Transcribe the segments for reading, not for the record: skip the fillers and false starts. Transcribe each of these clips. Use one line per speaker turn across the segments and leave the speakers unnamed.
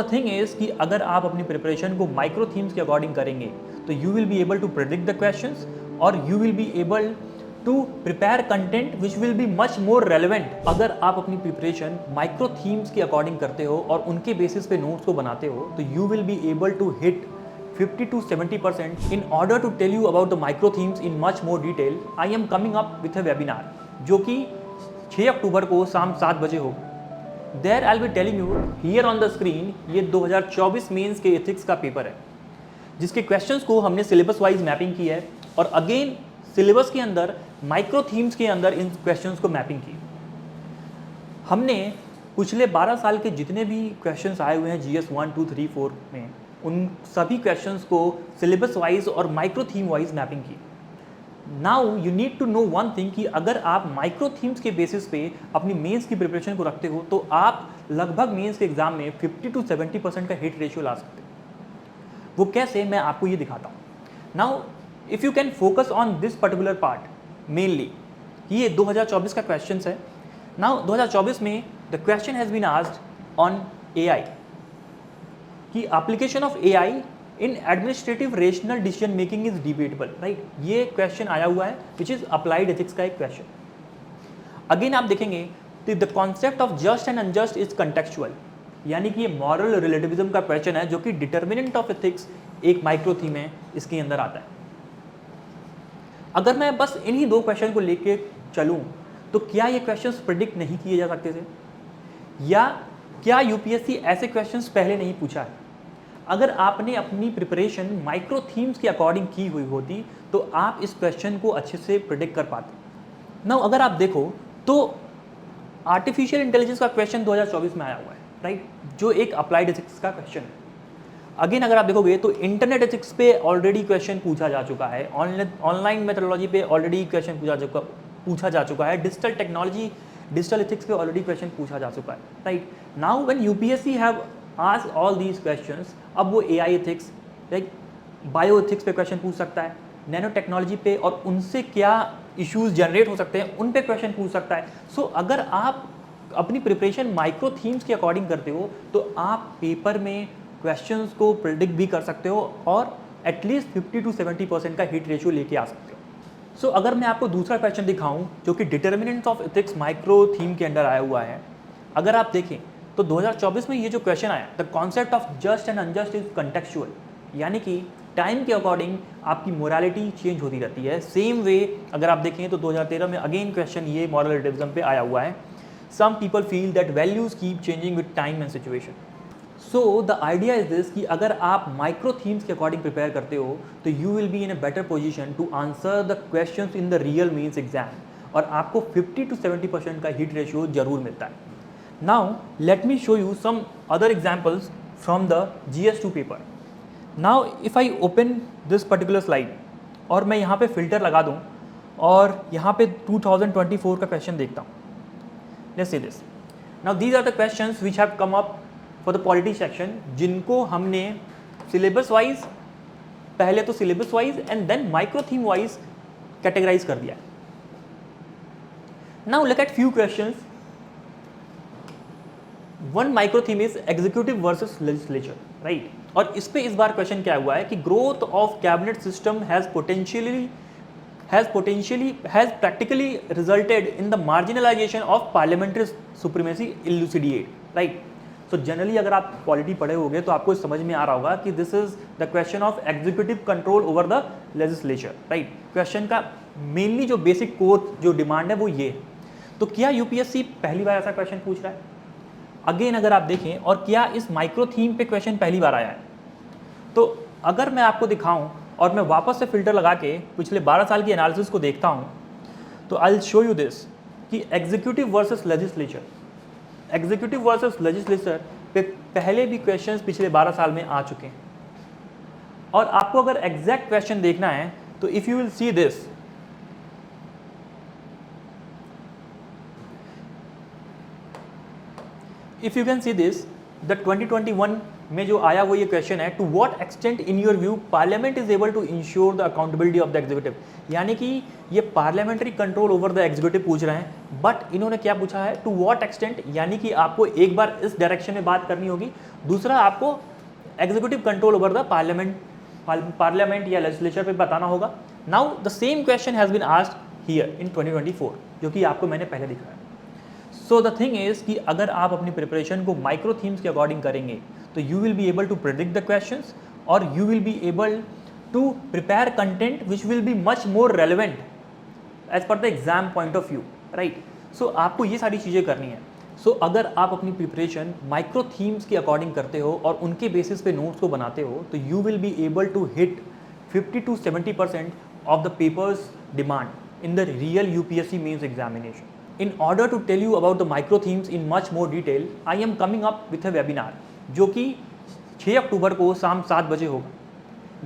The thing is कि अगर आप अपनी प्रिपरेशन को माइक्रो थीम्स के अकॉर्डिंग करेंगे तो you will be able to predict the questions और you will be able to prepare content which will be much more relevant. अगर आप अपनी प्रिपरेशन माइक्रो थीम्स के अकॉर्डिंग करते हो और उनके बेसिस पे नोट्स को बनाते हो तो you will be able to hit 50 to 70%. In order to tell you about the micro themes in much more detail, I am coming up with a webinar जो कि 6 अक्टूबर को शाम 7 बजे हो। There I'll be telling you here on the screen ये 2024 mains के ethics का paper है जिसके क्वेश्चंस को हमने सिलेबस वाइज मैपिंग की है और अगेन सिलेबस के अंदर माइक्रो थीम्स के अंदर इन क्वेश्चंस को मैपिंग की। हमने पिछले 12 साल के जितने भी क्वेश्चंस आए हुए हैं GS 1, 2, 3, 4 में उन सभी क्वेश्चंस को सिलेबस वाइज और माइक्रो थीम वाइज मैपिंग की। Now you need to know one thing कि अगर आप माइक्रो थीम्स के बेसिस पे अपनी मेंस की प्रिपरेशन को रखते हो तो आप लगभग मेंस के एग्जाम में 50 to 70% का हिट रेशियो ला सकते हो। वो कैसे, मैं आपको ये दिखाता हूँ। Now if you can focus on this particular part mainly, ये 2024 का क्वेश्चन है। नाउ 2024 में the question has been asked on AI कि application of AI in administrative rational decision making is debatable, right. ये क्वेश्चन आया हुआ है विच इज अप्लाइड एथिक्स का एक क्वेश्चन। अगेन आप देखेंगे the concept of just and unjust is contextual, यानी कि ये मॉरल रिलेटिविज्म का क्वेश्चन है जो कि डिटर्मिनेंट ऑफ एथिक्स एक माइक्रो थीम है, इसके अंदर आता है। अगर मैं बस इन्हीं दो क्वेश्चन को लेके चलूं तो क्या ये क्वेश्चंस प्रिडिक्ट नहीं किए जा सकते थे, या क्या यूपीएससी ऐसे क्वेश्चंस पहले नहीं पूछा है? अगर आपने अपनी प्रिपरेशन माइक्रो थीम्स के अकॉर्डिंग की हुई होती तो आप इस क्वेश्चन को अच्छे से प्रिडिक्ट कर पाते। नाउ अगर आप देखो तो आर्टिफिशियल इंटेलिजेंस का क्वेश्चन 2024 में आया हुआ है, राइट, जो एक अप्लाइड एथिक्स का क्वेश्चन है। अगेन अगर आप देखोगे तो इंटरनेट एथिक्स पे ऑलरेडी क्वेश्चन पूछा जा चुका है, ऑनलाइन मेथोडोलॉजी पे ऑलरेडी क्वेश्चन पूछा जा चुका है, डिजिटल टेक्नोलॉजी डिजिटल एथिक्स पे ऑलरेडी क्वेश्चन पूछा जा चुका है, right. Now when UPSC have asked all these questions, अब वो AI ethics, like bio ethics पे क्वेश्चन पूछ सकता है, नैनो टेक्नोलॉजी पे और उनसे क्या इश्यूज जनरेट हो सकते हैं उन पे क्वेश्चन पूछ सकता है। सो अगर आप अपनी प्रिपरेशन माइक्रो थीम्स के अकॉर्डिंग करते हो तो आप पेपर में क्वेश्चंस को प्रिडिक्ट भी कर सकते हो और एटलीस्ट 50 to 70% का हिट रेशियो लेके आ सकते हो। सो अगर मैं आपको दूसरा क्वेश्चन दिखाऊं जो कि determinants of ethics micro theme के अंदर आया हुआ है, अगर आप देखें तो 2024 में ये जो क्वेश्चन आया, the concept of just and unjust is contextual, यानी कि टाइम के अकॉर्डिंग आपकी मोरालिटी चेंज होती रहती है। सेम वे अगर आप देखें तो 2013 में अगेन क्वेश्चन ये मॉरल रिलेटिविज्म पे आया हुआ है। Some people feel that values keep changing with time and situation. So the idea is this कि अगर आप माइक्रो थीम्स के अकॉर्डिंग प्रिपेयर करते हो तो you will be in a better position to answer the questions in the real mains exam और आपको 50 to 70% का हिट रेशियो जरूर मिलता है। Now let me show you some other examples from the GS2 paper. Now if I open this particular slide और मैं यहाँ पे फिल्टर लगा दूँ और यहाँ पे 2024 का क्वेश्चन देखता हूँ। Let's see this. Now these are the questions which have come up for the polity section, जिनको हमने सिलेबस वाइज, पहले तो syllabus wise and then micro theme wise categorize कर दिया है। Now look at few questions. One micro theme is executive versus legislature, right. और इस पे इस बार क्वेश्चन क्या हुआ है कि growth of cabinet system has practically resulted in the marginalization of parliamentary supremacy elucidate, right। So generally अगर आप पॉलिटी पढ़े होंगे तो आपको समझ में आ रहा होगा कि this is the question of executive control over the legislature, right. Question का मेनली जो बेसिक कोर जो डिमांड है वो ये है। तो क्या यूपीएससी पहली बार ऐसा क्वेश्चन पूछ रहा है? अगेन अगर आप देखें, और क्या इस माइक्रो थीम पे क्वेश्चन पहली बार आया है? तो अगर मैं आपको दिखाऊं और मैं वापस से फिल्टर लगा के पिछले 12 साल की एनालिसिस को देखता हूं तो I will show you this कि executive versus legislature, executive versus legislature पे पहले भी क्वेश्चंस पिछले 12 साल में आ चुके हैं। और आपको अगर एग्जैक्ट क्वेश्चन देखना है तो if you will see this, if you can see this, the 2021 में जो आया वो ये क्वेश्चन है, to what extent in your view parliament is able to ensure the accountability of the executive. यानी कि ये parliamentary control over the executive पूछ रहे हैं, बट इन्होंने क्या पूछा है, टू व्हाट एक्सटेंट, यानी कि आपको एक बार इस डायरेक्शन में बात करनी होगी, दूसरा आपको executive control over the parliament या लेजिस्लेचर पे बताना होगा। Now the same question has been asked here in 2024, जो कि आपको मैंने पहले दिखाया। सो द थिंग इज कि अगर आप अपनी प्रिपरेशन को माइक्रो थीम्स के अकॉर्डिंग करेंगे तो you will be able to predict the questions और you will be able to prepare content which will be much more relevant as per the exam point of view, right. So आपको ये सारी चीज़ें करनी है। सो अगर आप अपनी प्रिपरेशन माइक्रो थीम्स के अकॉर्डिंग करते हो और उनके बेसिस पे नोट्स को बनाते हो तो you will be able to hit 50 to 70% of the papers demand in the real UPSC mains examination. In order to tell you about the micro themes in much more detail, I am coming up with a webinar जो कि 6 अक्टूबर को शाम 7 बजे होगा।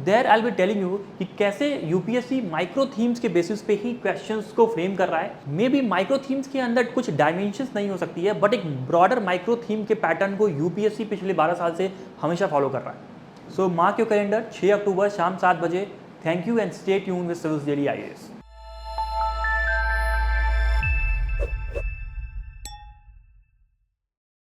There I'll be telling you कि कैसे UPSC micro themes के basis पे ही क्वेश्चंस को फ्रेम कर रहा है। मे बी माइक्रो थीम्स के अंदर कुछ डायमेंशंस नहीं हो सकती है, बट एक ब्रॉडर माइक्रो थीम के पैटर्न को UPSC पिछले 12 साल से हमेशा फॉलो कर रहा है। सो मार्क योर कैलेंडर, 6 अक्टूबर शाम 7 बजे। Thank you and stay tune with civils daily IAS।